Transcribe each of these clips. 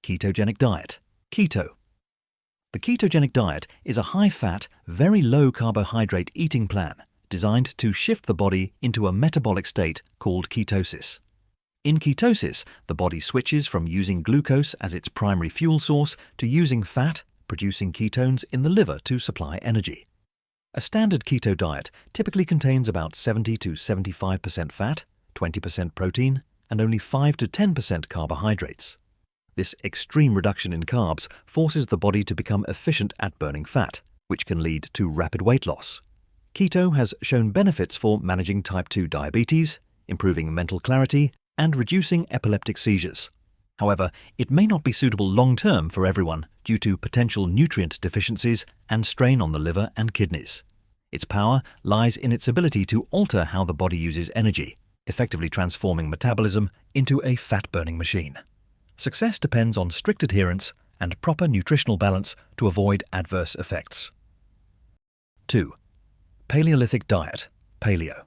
Ketogenic Diet, keto. The ketogenic diet is a high-fat, very low-carbohydrate eating plan designed to shift the body into a metabolic state called ketosis. In ketosis, the body switches from using glucose as its primary fuel source to using fat, producing ketones in the liver to supply energy. A standard keto diet typically contains about 70 to 75% fat, 20% protein, and only 5 to 10% carbohydrates. This extreme reduction in carbs forces the body to become efficient at burning fat, which can lead to rapid weight loss. Keto has shown benefits for managing type 2 diabetes, improving mental clarity, and reducing epileptic seizures. However, it may not be suitable long-term for everyone due to potential nutrient deficiencies and strain on the liver and kidneys. Its power lies in its ability to alter how the body uses energy, effectively transforming metabolism into a fat-burning machine. Success depends on strict adherence and proper nutritional balance to avoid adverse effects. 2. Paleolithic Diet, Paleo.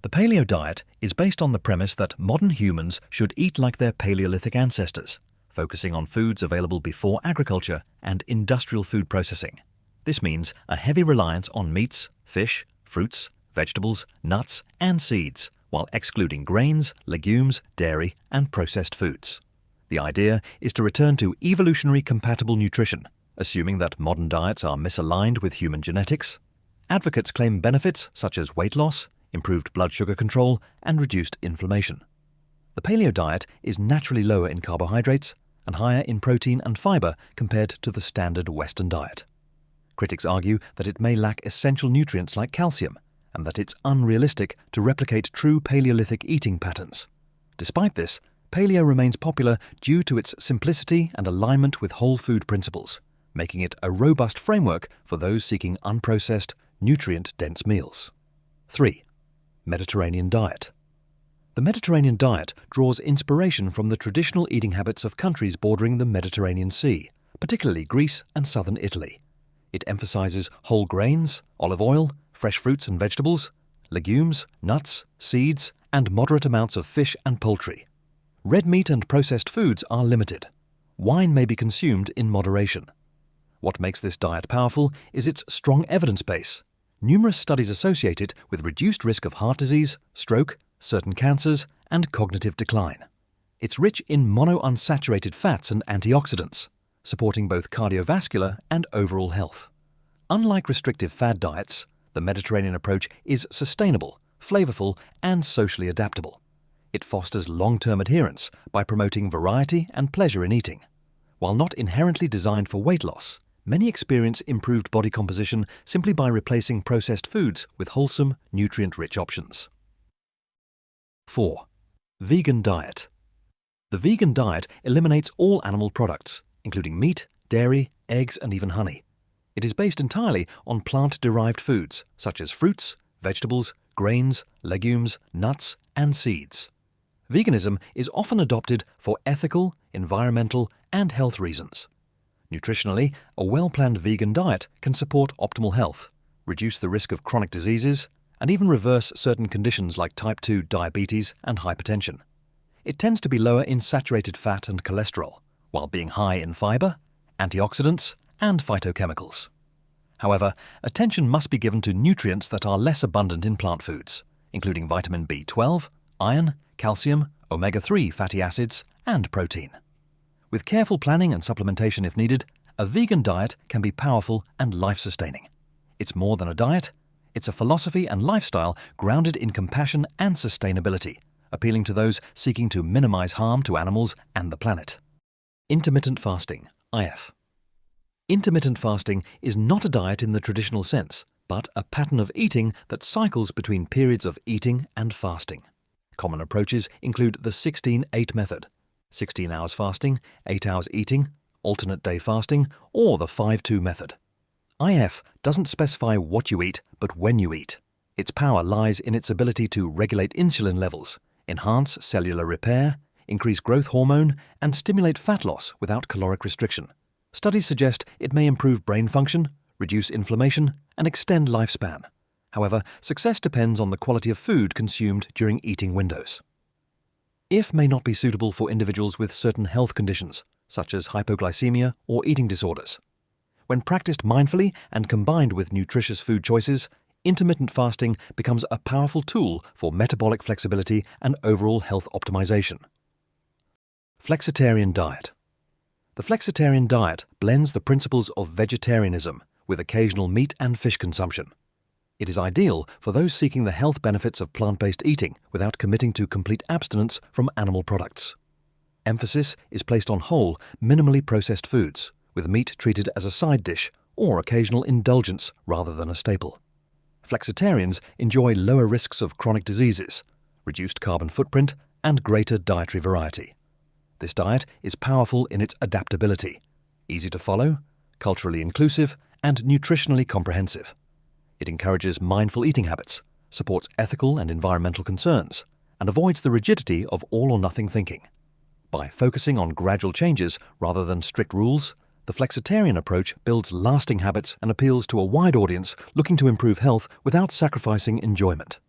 The Paleo diet is based on the premise that modern humans should eat like their Paleolithic ancestors, focusing on foods available before agriculture and industrial food processing. This means a heavy reliance on meats, fish, fruits, vegetables, nuts, and seeds, while excluding grains, legumes, dairy, and processed foods. The idea is to return to evolutionary compatible nutrition, assuming that modern diets are misaligned with human genetics. Advocates claim benefits such as weight loss, improved blood sugar control, and reduced inflammation. The paleo diet is naturally lower in carbohydrates and higher in protein and fiber compared to the standard Western diet. Critics argue that it may lack essential nutrients like calcium and that it's unrealistic to replicate true Paleolithic eating patterns. Despite this, paleo remains popular due to its simplicity and alignment with whole food principles, making it a robust framework for those seeking unprocessed, nutrient-dense meals. 3. Mediterranean Diet. The Mediterranean diet draws inspiration from the traditional eating habits of countries bordering the Mediterranean Sea, particularly Greece and southern Italy. It emphasizes whole grains, olive oil, fresh fruits and vegetables, legumes, nuts, seeds, and moderate amounts of fish and poultry. Red meat and processed foods are limited. Wine may be consumed in moderation. What makes this diet powerful is its strong evidence base. Numerous studies associate it with reduced risk of heart disease, stroke, certain cancers, and cognitive decline. It's rich in monounsaturated fats and antioxidants, supporting both cardiovascular and overall health. Unlike restrictive fad diets, the Mediterranean approach is sustainable, flavorful, and socially adaptable. It fosters long-term adherence by promoting variety and pleasure in eating. While not inherently designed for weight loss, many experience improved body composition simply by replacing processed foods with wholesome, nutrient-rich options. 4. Vegan Diet. The vegan diet eliminates all animal products, including meat, dairy, eggs, and even honey. It is based entirely on plant-derived foods such as fruits, vegetables, grains, legumes, nuts, and seeds. Veganism is often adopted for ethical, environmental, and health reasons. Nutritionally, a well-planned vegan diet can support optimal health, reduce the risk of chronic diseases, and even reverse certain conditions like type 2 diabetes and hypertension. It tends to be lower in saturated fat and cholesterol, while being high in fiber, antioxidants, and phytochemicals. However, attention must be given to nutrients that are less abundant in plant foods, including vitamin B12, iron, calcium, omega-3 fatty acids, and protein. With careful planning and supplementation if needed, a vegan diet can be powerful and life-sustaining. It's more than a diet, it's a philosophy and lifestyle grounded in compassion and sustainability, appealing to those seeking to minimize harm to animals and the planet. Intermittent Fasting, IF. Intermittent fasting is not a diet in the traditional sense, but a pattern of eating that cycles between periods of eating and fasting. Common approaches include the 16-8 method, 16 hours fasting, 8 hours eating, alternate day fasting, or the 5-2 method. IF doesn't specify what you eat, but when you eat. Its power lies in its ability to regulate insulin levels, enhance cellular repair, increase growth hormone, and stimulate fat loss without caloric restriction. Studies suggest it may improve brain function, reduce inflammation, and extend lifespan. However, success depends on the quality of food consumed during eating windows. IF may not be suitable for individuals with certain health conditions, such as hypoglycemia or eating disorders. When practiced mindfully and combined with nutritious food choices, intermittent fasting becomes a powerful tool for metabolic flexibility and overall health optimization. Flexitarian Diet. The Flexitarian diet blends the principles of vegetarianism with occasional meat and fish consumption. It is ideal for those seeking the health benefits of plant-based eating without committing to complete abstinence from animal products. Emphasis is placed on whole, minimally processed foods, with meat treated as a side dish or occasional indulgence rather than a staple. Flexitarians enjoy lower risks of chronic diseases, reduced carbon footprint, and greater dietary variety. This diet is powerful in its adaptability, easy to follow, culturally inclusive, and nutritionally comprehensive. It encourages mindful eating habits, supports ethical and environmental concerns, and avoids the rigidity of all-or-nothing thinking. By focusing on gradual changes rather than strict rules, the flexitarian approach builds lasting habits and appeals to a wide audience looking to improve health without sacrificing enjoyment.